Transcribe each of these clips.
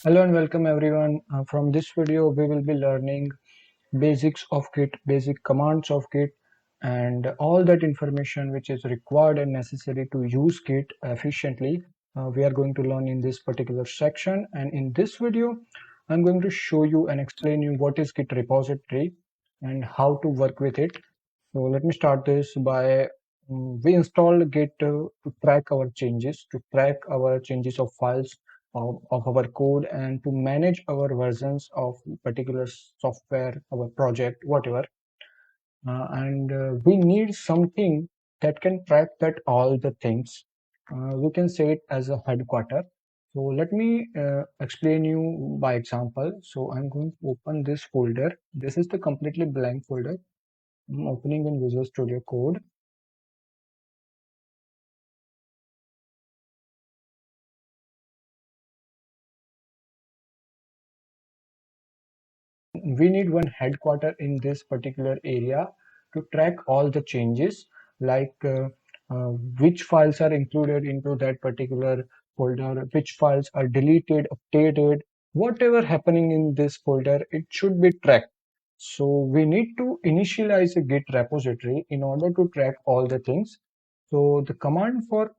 Hello and welcome everyone. From this video, we will be learning basics of Git, basic commands of Git, and all that information which is required and necessary to use Git efficiently. We are going to learn in this particular section. And in this video, I'm going to show you and explain you what is Git repository and how to work with it. So let me start this by we installed Git to track our changes, of files of our code and to manage our versions of particular software, our project, whatever. And we need something that can track that all the things. We can say it as a headquarter. So let me explain you by example. So I'm going to open this folder. This is the completely blank folder. I'm opening in Visual Studio Code. We need one headquarter in this particular area to track all the changes, like which files are included into that particular folder, which files are deleted, updated, whatever happening in this folder, it should be tracked. So we need to initialize a Git repository in order to track all the things. So the command for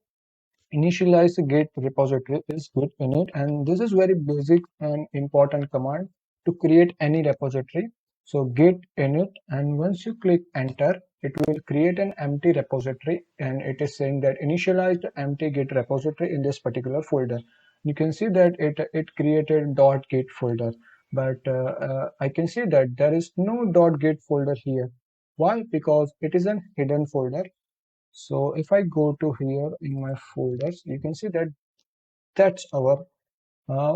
initialize the Git repository is git init, and this is very basic and important command to create any repository. So git init, and once you click enter, it will create an empty repository, and it is saying that initialize the empty Git repository in this particular folder. You can see that it created .git folder, but I can see that there is no .git folder here. Why? Because it is an hidden folder. So if I go to here in my folders, you can see that that's our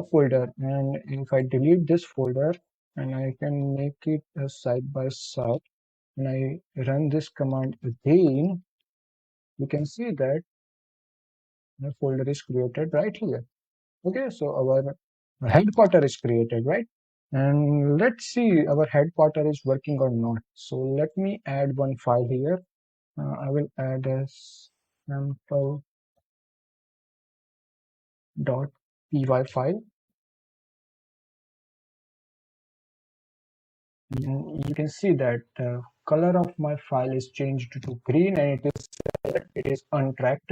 folder. And if I delete this folder and I can make it a side by side and I run this command again, you can see that the folder is created right here. Okay, so our headquarter is created, right? And let's see our headquarter is working or not. So let me add one file here. I will add a sample .py file. You can see that the color of my file is changed to green, and it is untracked.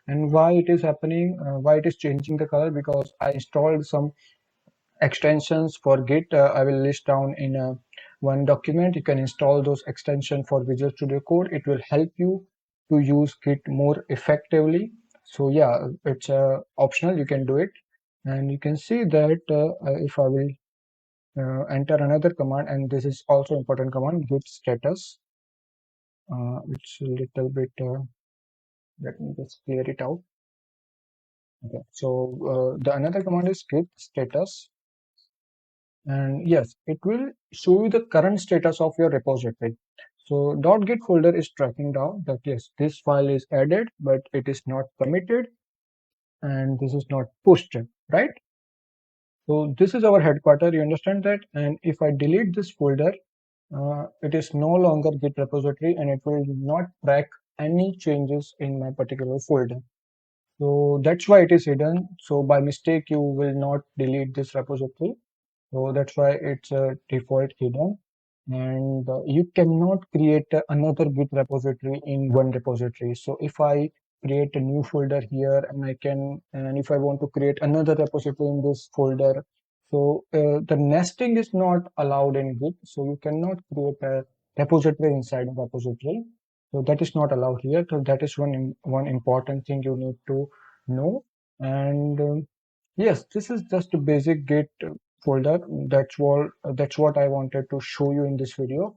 And why it is happening, why it is changing the color? Because I installed some extensions for Git. I will list down in one document. You can install those extensions for Visual Studio Code. It will help you to use Git more effectively. So yeah, it's optional, you can do it. And you can see that if I will enter another command, and this is also important command, git status. It's a little bit, let me just clear it out. Okay, so the another command is git status, and yes, it will show you the current status of your repository. So .git folder is tracking down that yes, this file is added, but it is not committed, and this is not pushed, right? So this is our headquarter, you understand that? And if I delete this folder, it is no longer Git repository, and it will not track any changes in my particular folder. So that's why it is hidden. So by mistake, you will not delete this repository. So that's why it's a default hidden. And you cannot create another Git repository in one repository. So if I create a new folder here, and if I want to create another repository in this folder, so the nesting is not allowed in Git. So you cannot create a repository inside a repository. So that is not allowed here. So that is one important thing you need to know. And yes, this is just a basic Git folder. That's what I wanted to show you in this video.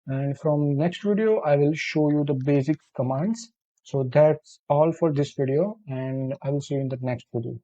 And from next video, I will show you the basic commands. So that's all for this video, and I will see you in the next video.